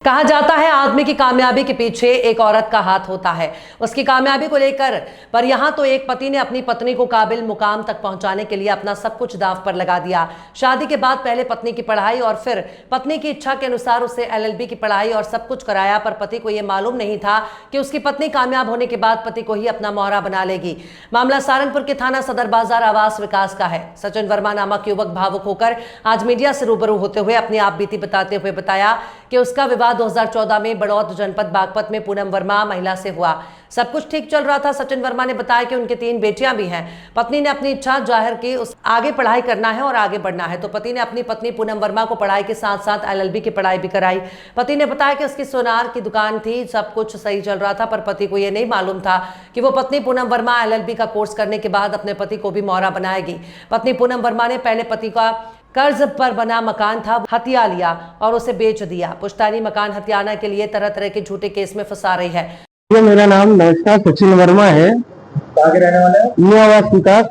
कहा जाता है आदमी की कामयाबी के पीछे एक औरत का हाथ होता है, उसकी कामयाबी को लेकर। पर यहां तो एक पति ने अपनी पत्नी को काबिल मुकाम तक पहुंचाने के लिए अपना सब कुछ दांव पर लगा दिया। शादी के बाद पहले पत्नी की पढ़ाई और फिर पत्नी की इच्छा के अनुसार उसे LLB की पढ़ाई और सब कुछ कराया। पर पति को यह मालूम नहीं था कि उसकी पत्नी कामयाब होने के बाद पति को ही अपना मोहरा बना लेगी। मामला सहारनपुर के थाना सदर बाजार आवास विकास का है। सचिन वर्मा नामक युवक भावुक होकर आज मीडिया से रूबरू होते हुए अपनी आप बीती बताते हुए बताया कि उसका विवाह 2014 में बड़ौद जनपद बागपत में पूनम वर्मा महिला से हुआ। सब कुछ ठीक चल रहा था। सचिन वर्मा ने बताया कि उनके 3 बेटियां भी हैं। पत्नी ने अपनी इच्छा जाहिर की, उस आगे पढ़ाई करना है और आगे बढ़ना है, तो पति ने अपनी पत्नी पूनम वर्मा को पढ़ाई के साथ साथ LLB की पढ़ाई भी कराई। पति ने बताया कि उसकी सोनार की दुकान थी, सब कुछ सही चल रहा था, पर पति को यह नहीं मालूम था कि वो पत्नी पूनम वर्मा LLB का कोर्स करने के बाद अपने पति को भी मोहरा बनाएगी। पत्नी पूनम वर्मा ने पहले पति का कर्ज पर बना मकान था, हथिया लिया और उसे बेच दिया। पुश्तैनी मकान हथियाने के लिए तरह तरह के झूठे केस में फंसा रही है। मेरा नाम नमस्कार सचिन वर्मा है। कहाँ के रहने वाले हैं? न्यू आवास विकास,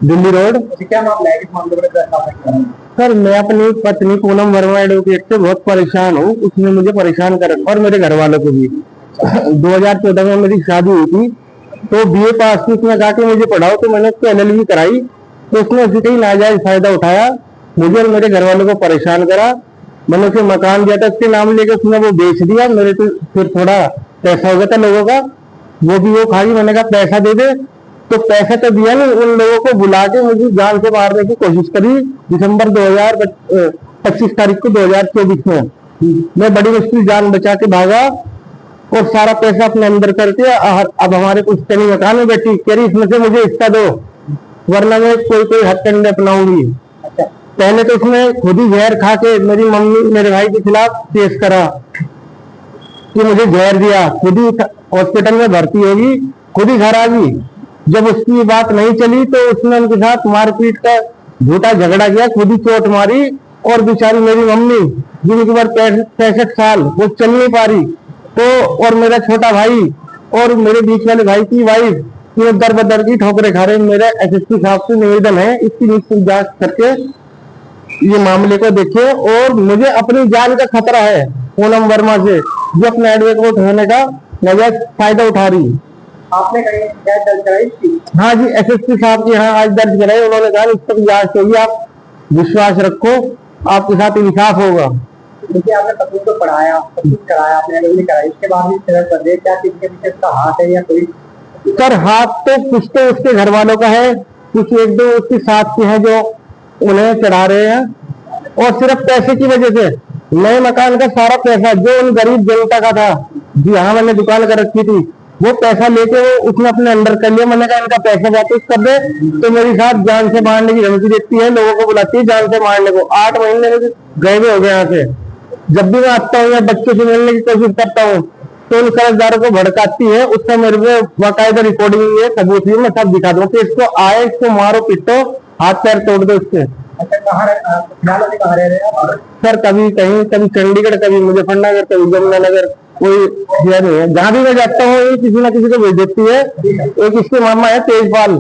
दिल्ली रोड। क्या मामला है? किस मामले में? सर, मैं अपनी पत्नी पूनम वर्मा एडवोकेट से बहुत परेशान हूँ। उसने मुझे परेशान कर रखा और मेरे घर वालों को भी। 2014 में मेरी शादी हुई थी, तो BA पास की, उसने कहा कि मुझे पढ़ाओ, तो मैंने उसको LLB कराई। तो उसने उसी का ही नाजायज फायदा उठाया, मुझे और मेरे घर वालों को परेशान करा। मैंने उसे मकान दिया था उसके नाम लेके, उसने वो बेच दिया। मेरे तो फिर थोड़ा पैसा हो गया था लोगों का, वो खा गई। मैंने कहा पैसा दे दे, तो पैसा तो दिया नहीं। उन लोगों को बुला के मुझे जान से मारने की कोशिश करी। दिसंबर 25 तारीख को 2024 में मैं बड़ी मुश्किल जान बचा के भागा और सारा पैसा अपने अंदर करके अब हमारे पुश्तैनी मकान में बैठी। कह रही इसमें से मुझे हिस्सा दो, वरना मैं कोई हथकंडे अपनाऊंगी। पहले तो उसने खुद ही जहर खा के मेरी मम्मी मेरे भाई के खिलाफ केस करा कि मुझे जहर दिया। खुद ही हॉस्पिटल में भर्ती होगी, खुद ही घर आ गई। जब उसकी बात नहीं चली तो उसने उनके साथ मारपीट का झूठा झगड़ा किया, खुद ही चोट मारी। और बेचारी मेरी मम्मी, जिनकी उम्र 65 साल, वो चल नहीं पा रही, तो और मेरा छोटा भाई और मेरे बीच वाले भाई की वाइफ, ये दर बदर की ठोकरें खा रहे। मेरा SSP साहब से निवेदन है, इसकी निश्चित जांच करके ये मामले को देखिए। और मुझे अपनी जान का खतरा है पूनम वर्मा से, जो अपने एडवोकेट होने का नजायज फायदा उठा रही। आपने कहीं शिकायत दर्ज कराई थी? हाँ जी, SSP साहब की यहाँ आज दर्ज कराई। उन्होंने कहा इस पर जांच होगी, आप विश्वास रखो, आपके साथ इंसाफ होगा। देखिए, आपने पत्नी को पढ़ाया, सब कुछ कराया, आपने LLB कराई, इसके बाद भी कर दे, क्या किसके पीछे उसका हाथ है या कोई? सर, हाथ तो कुछ तो उसके घर वालों का है, कुछ 1-2 उसके साथ के हैं जो उन्हें चढ़ा रहे हैं। और सिर्फ पैसे की वजह से नए मकान का सारा पैसा जो उन गरीब जनता का था, जहाँ मैंने दुकान कर रखी थी, वो पैसा लेके वो उसने अपने अंडर कर लिया। मैंने कहा इनका पैसा वापस कर दे, तो मेरे साथ जान से मारने की धमकी देती है, लोगों को बुलाती है जान से मारने को। 8 महीने में गए हुए हो गए यहाँ से। जब भी मैं आता हूँ या बच्चों से मिलने की कोशिश करता हूँ तो उन कर्जदारों को भड़काती है। उसका मेरे को बाकायदा रिकॉर्डिंग है, सबूत है, मैं सब दिखा दूँ कि इसको आए, इसको मारो, पीटो, हाथ पैर तोड़ दो उससे। अच्छा, कहाँ रह रहे हैं सर? कभी कहीं, कभी चंडीगढ़, कभी मुजफ्फरनगर, कभी जमुनानगर, कोई नहीं है। जहाँ भी मैं जाता हूँ ये किसी ना किसी को भेज देती है। एक इसके मामा है तेजपाल,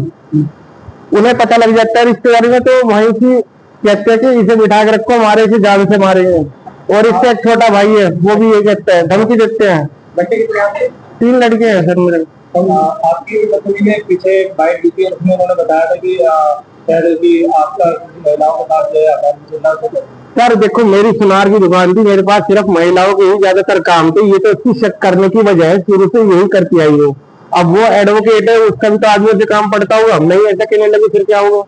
उन्हें पता लग जाता है रिश्तेदारी में, तो वहीं से कहते हैं कि इसे बिठा के रखो, हमारे इसे जान से मारेंगे। और इससे एक छोटा भाई है, वो भी ये कहता है, धमकी देते हैं। बच्चे कितने आपके? 3 लड़के हैं सर मेरे। आपकी पत्नी ने पीछे बाइट दी थी और उसमें उन्होंने बताया था कि आपका महिलाओं के साथ। सर देखो, मेरी सुनार की दुकान थी, मेरे पास सिर्फ महिलाओं के ही ज्यादातर काम थे। ये तो उसकी शक करने की वजह है, शुरू से यही करती आई हो। अब वो एडवोकेट है, उसका भी तो आदमी से काम पड़ता होगा। नहीं ऐसा कहने लगे फिर क्या होगा?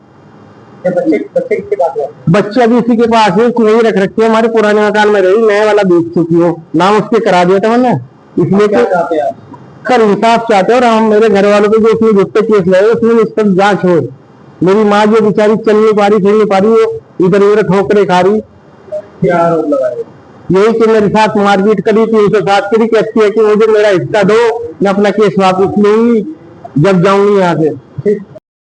बच्चे किसके पास है? बच्चे अभी इसी के पास है, उसको वही रख रखी है। हमारे पुराने मकान में रही, नया वाला बेच चुकी हो, नाम उसके करा दिया था मैंने। इसलिए सर इंसाफ चाहते हैं। और हम मेरे घर वालों को जो उसने गुस्से केस लाए, उसमें इस पर जांच हो। मेरी माँ जो बेचारी चल नहीं पा रही, फिर नहीं पा रही, वो इधर उधर ठोकरे खा रही। क्या आरोप लगाए? यही कि मेरे साथ मारपीट करी, 307 की कहती है कि मुझे मेरा हिस्सा दो, मैं अपना केस वापस लूंगी जब जाऊंगी यहाँ से।